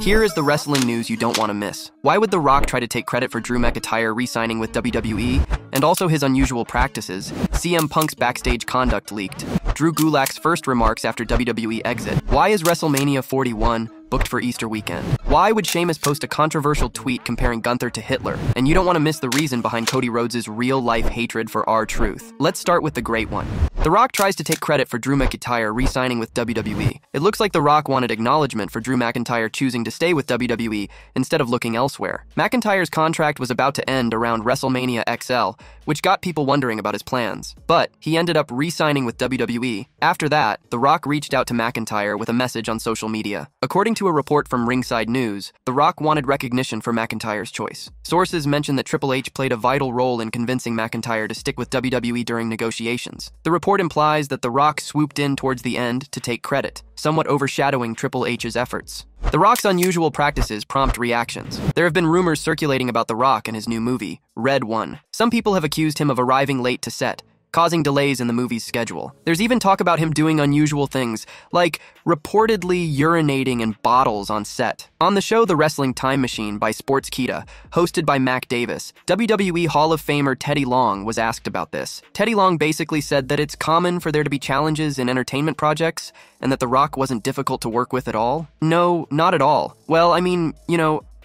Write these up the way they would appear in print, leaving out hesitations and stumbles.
Here is the wrestling news you don't want to miss. Why would The Rock try to take credit for Drew McIntyre re-signing with WWE, and also his unusual practices? CM Punk's backstage conduct leaked. Drew Gulak's first remarks after WWE exit. Why is WrestleMania 41 booked for Easter weekend? Why would Sheamus post a controversial tweet comparing Gunther to Hitler? And you don't want to miss the reason behind Cody Rhodes' real-life hatred for RTruth. Let's start with the great one. The Rock tries to take credit for Drew McIntyre re-signing with WWE. It looks like The Rock wanted acknowledgement for Drew McIntyre choosing to stay with WWE instead of looking elsewhere. McIntyre's contract was about to end around WrestleMania XL, which got people wondering about his plans. But he ended up re-signing with WWE. After that, The Rock reached out to McIntyre with a message on social media. According to a report from Ringside News, The Rock wanted recognition for McIntyre's choice. Sources mention that Triple H played a vital role in convincing McIntyre to stick with WWE during negotiations. The report implies that The Rock swooped in towards the end to take credit, somewhat overshadowing Triple H's efforts. The Rock's unusual practices prompt reactions. There have been rumors circulating about The Rock and his new movie, Red One. Some people have accused him of arriving late to set, causing delays in the movie's schedule. There's even talk about him doing unusual things, like reportedly urinating in bottles on set. On the show The Wrestling Time Machine by Sportskeeda, hosted by Mac Davis, WWE Hall of Famer Teddy Long was asked about this. Teddy Long basically said that it's common for there to be challenges in entertainment projects, and that The Rock wasn't difficult to work with at all. No, not at all. Well, I mean,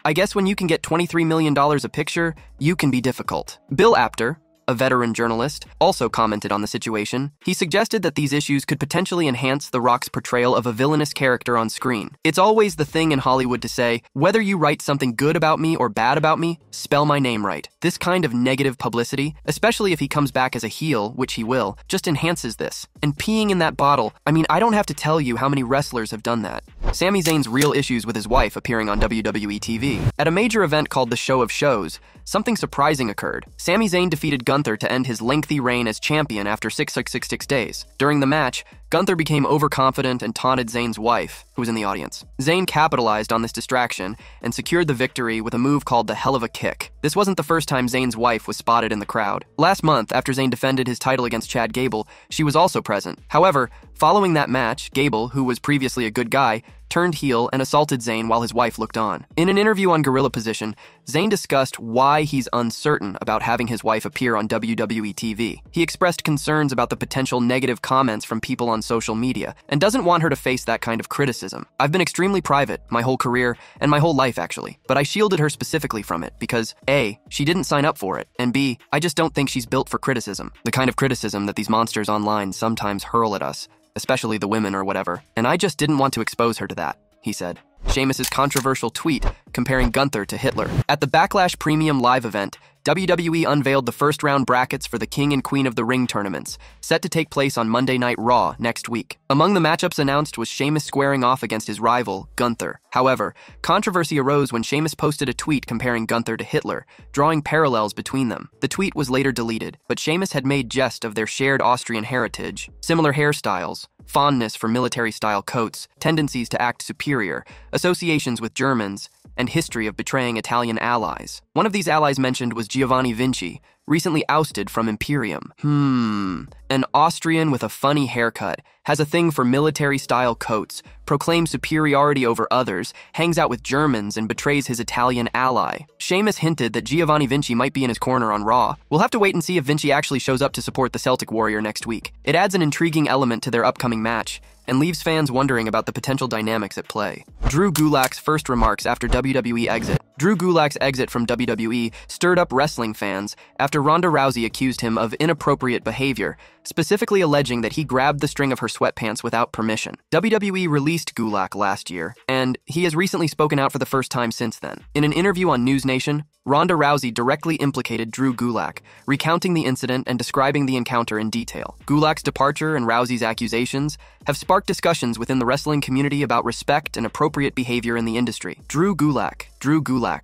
I guess when you can get $23 million a picture, you can be difficult. Bill Apter, a veteran journalist, also commented on the situation. He suggested that these issues could potentially enhance The Rock's portrayal of a villainous character on screen. It's always the thing in Hollywood to say, whether you write something good about me or bad about me, spell my name right. This kind of negative publicity, especially if he comes back as a heel, which he will, just enhances this. And peeing in that bottle, I don't have to tell you how many wrestlers have done that. Sami Zayn's real issues with his wife appearing on WWE TV. At a major event called the Show of Shows, something surprising occurred. Sami Zayn defeated Gunther to end his lengthy reign as champion after 666 days. During the match, Gunther became overconfident and taunted Zayn's wife, who was in the audience. Zayn capitalized on this distraction and secured the victory with a move called the Hell of a Kick. This wasn't the first time Zayn's wife was spotted in the crowd. Last month, after Zayn defended his title against Chad Gable, she was also present. However, following that match, Gable, who was previously a good guy, turned heel and assaulted Zayn while his wife looked on. In an interview on Gorilla Position, Zayn discussed why he's uncertain about having his wife appear on WWE TV. He expressed concerns about the potential negative comments from people on social media and doesn't want her to face that kind of criticism. I've been extremely private my whole career and my whole life actually, but I shielded her specifically from it because A, she didn't sign up for it, and B, I just don't think she's built for criticism. The kind of criticism that these monsters online sometimes hurl at us, especially the women or whatever, and I just didn't want to expose her to that, he said. Sheamus' controversial tweet comparing Gunther to Hitler. At the Backlash Premium Live event, WWE unveiled the first-round brackets for the King and Queen of the Ring tournaments, set to take place on Monday Night Raw next week. Among the matchups announced was Sheamus squaring off against his rival, Gunther. However, controversy arose when Sheamus posted a tweet comparing Gunther to Hitler, drawing parallels between them. The tweet was later deleted, but Sheamus had made jest of their shared Austrian heritage, similar hairstyles, fondness for military-style coats, tendencies to act superior, associations with Germans, and history of betraying Italian allies. One of these allies mentioned was Giovanni Vinci, recently ousted from Imperium. An Austrian with a funny haircut, has a thing for military-style coats, proclaims superiority over others, hangs out with Germans, and betrays his Italian ally. Sheamus hinted that Giovanni Vinci might be in his corner on Raw. We'll have to wait and see if Vinci actually shows up to support the Celtic Warrior next week. It adds an intriguing element to their upcoming match, and leaves fans wondering about the potential dynamics at play. Drew Gulak's first remarks after WWE exit. Drew Gulak's exit from WWE stirred up wrestling fans after Ronda Rousey accused him of inappropriate behavior, specifically alleging that he grabbed the string of her sweatpants without permission. WWE released Gulak last year, and he has recently spoken out for the first time since then. In an interview on News Nation, Ronda Rousey directly implicated Drew Gulak, recounting the incident and describing the encounter in detail. Gulak's departure and Rousey's accusations have sparked discussions within the wrestling community about respect and appropriate behavior in the industry. Drew Gulak,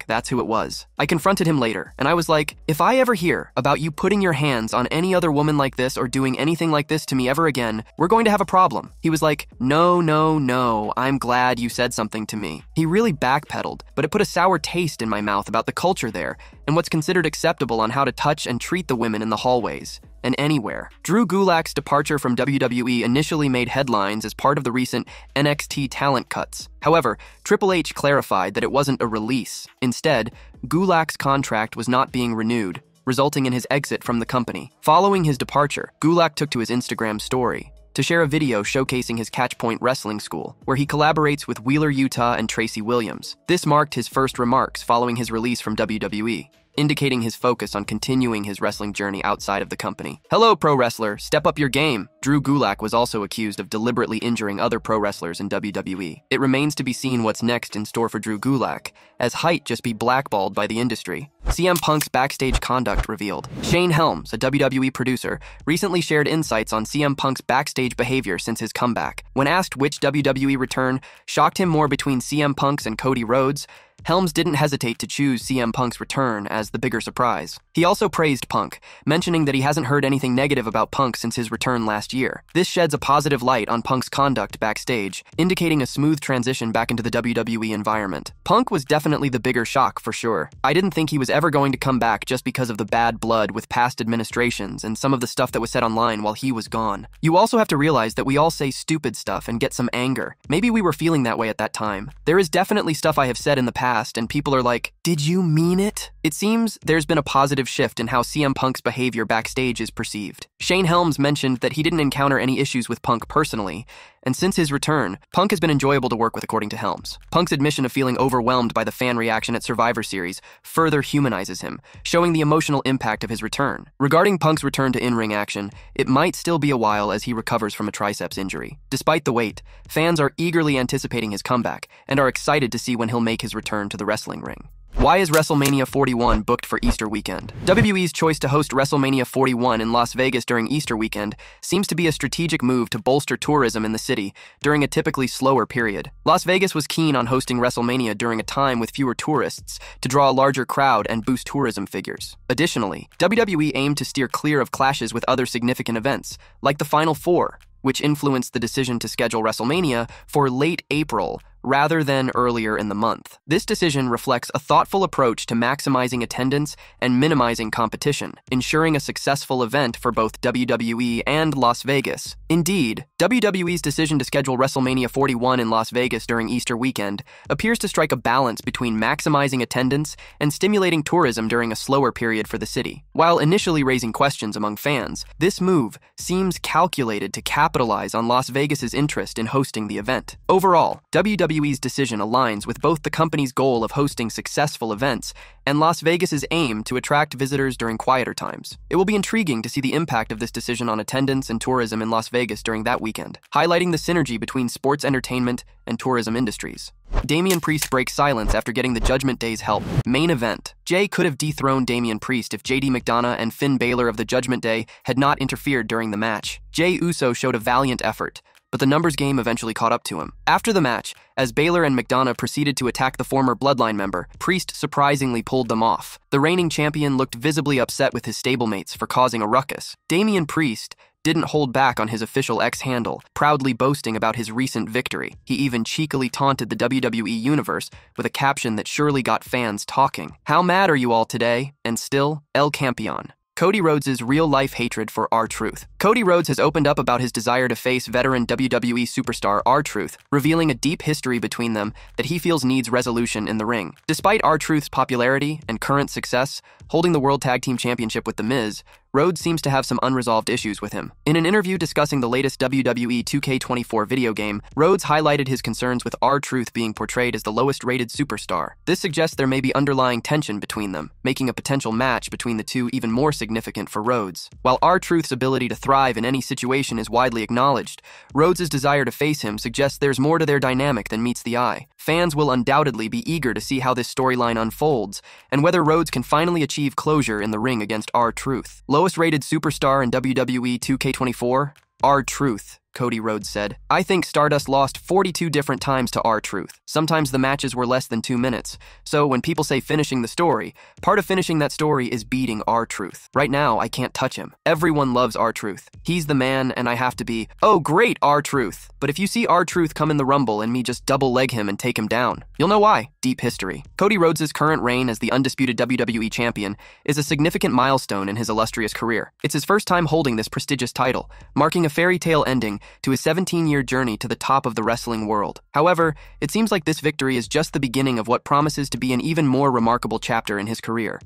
that's who it was. I confronted him later, and I was like, if I ever hear about you putting your hands on any other woman like this or doing anything like this to me ever again, we're going to have a problem. He was like, no, I'm glad you said something to me. He really backpedaled, but it put a sour taste in my mouth about the culture there and what's considered acceptable on how to touch and treat the women in the hallways. and anywhere. Drew Gulak's departure from WWE initially made headlines as part of the recent NXT talent cuts. However, Triple H clarified that it wasn't a release. Instead, Gulak's contract was not being renewed, resulting in his exit from the company. Following his departure, Gulak took to his Instagram story to share a video showcasing his Catchpoint Wrestling School, where he collaborates with Wheeler Yuta and Tracy Williams. This marked his first remarks following his release from WWE, indicating his focus on continuing his wrestling journey outside of the company. Hello, pro wrestler, step up your game. Drew Gulak was also accused of deliberately injuring other pro wrestlers in WWE. It remains to be seen what's next in store for Drew Gulak, as height just be blackballed by the industry. CM Punk's backstage conduct revealed. Shane Helms, a WWE producer, recently shared insights on CM Punk's backstage behavior since his comeback. When asked which WWE return shocked him more between CM Punk's and Cody Rhodes, Helms didn't hesitate to choose CM Punk's return as the bigger surprise. He also praised Punk, mentioning that he hasn't heard anything negative about Punk since his return last year. This sheds a positive light on Punk's conduct backstage, indicating a smooth transition back into the WWE environment. Punk was definitely the bigger shock for sure. I didn't think he was ever going to come back just because of the bad blood with past administrations and some of the stuff that was said online while he was gone. You also have to realize that we all say stupid stuff and get some anger. Maybe we were feeling that way at that time. There is definitely stuff I have said in the past and people are like, did you mean it? It seems there's been a positive shift in how CM Punk's behavior backstage is perceived. Shane Helms mentioned that he didn't encounter any issues with Punk personally, and since his return, Punk has been enjoyable to work with according to Helms. Punk's admission of feeling overwhelmed by the fan reaction at Survivor Series further humanizes him, showing the emotional impact of his return. Regarding Punk's return to in-ring action, it might still be a while as he recovers from a triceps injury. Despite the wait, fans are eagerly anticipating his comeback and are excited to see when he'll make his return to the wrestling ring. Why is WrestleMania 41 booked for Easter weekend? WWE's choice to host WrestleMania 41 in Las Vegas during Easter weekend seems to be a strategic move to bolster tourism in the city during a typically slower period. Las Vegas was keen on hosting WrestleMania during a time with fewer tourists to draw a larger crowd and boost tourism figures. Additionally, WWE aimed to steer clear of clashes with other significant events, like the Final Four, which influenced the decision to schedule WrestleMania for late April rather than earlier in the month. This decision reflects a thoughtful approach to maximizing attendance and minimizing competition, ensuring a successful event for both WWE and Las Vegas. Indeed, WWE's decision to schedule WrestleMania 41 in Las Vegas during Easter weekend appears to strike a balance between maximizing attendance and stimulating tourism during a slower period for the city. While initially raising questions among fans, this move seems calculated to capitalize on Las Vegas's interest in hosting the event. Overall, WWE's decision aligns with both the company's goal of hosting successful events and Las Vegas's aim to attract visitors during quieter times. It will be intriguing to see the impact of this decision on attendance and tourism in Las Vegas during that weekend, highlighting the synergy between sports entertainment and tourism industries. Damian Priest breaks silence after getting the Judgment Day's help. Main event. Jay could have dethroned Damian Priest if JD McDonough and Finn Balor of the Judgment Day had not interfered during the match. Jay Uso showed a valiant effort, but the numbers game eventually caught up to him. After the match, as Balor and McDonough proceeded to attack the former Bloodline member, Priest surprisingly pulled them off. The reigning champion looked visibly upset with his stablemates for causing a ruckus. Damian Priest didn't hold back on his official X handle, proudly boasting about his recent victory. He even cheekily taunted the WWE Universe with a caption that surely got fans talking. How mad are you all today? And still, El Campeon. Cody Rhodes' real-life hatred for RTruth. Cody Rhodes has opened up about his desire to face veteran WWE superstar RTruth, revealing a deep history between them that he feels needs resolution in the ring. Despite RTruth's popularity and current success, holding the World Tag Team Championship with The Miz, Rhodes seems to have some unresolved issues with him. In an interview discussing the latest WWE 2K24 video game, Rhodes highlighted his concerns with RTruth being portrayed as the lowest-rated superstar. This suggests there may be underlying tension between them, making a potential match between the two even more significant for Rhodes. While RTruth's ability to thrive in any situation is widely acknowledged, Rhodes' desire to face him suggests there's more to their dynamic than meets the eye. Fans will undoubtedly be eager to see how this storyline unfolds, and whether Rhodes can finally achieve closure in the ring against RTruth. Lowest rated superstar in WWE 2K24, RTruth. Cody Rhodes said. I think Stardust lost 42 different times to RTruth. Sometimes the matches were less than 2 minutes. So when people say finishing the story, part of finishing that story is beating RTruth. Right now, I can't touch him. Everyone loves RTruth. He's the man, and I have to be, oh great, RTruth. But if you see RTruth come in the Rumble and me just double leg him and take him down, you'll know why. Deep history. Cody Rhodes' current reign as the undisputed WWE champion is a significant milestone in his illustrious career. It's his first time holding this prestigious title, marking a fairy tale ending to his 17-year journey to the top of the wrestling world. However, it seems like this victory is just the beginning of what promises to be an even more remarkable chapter in his career.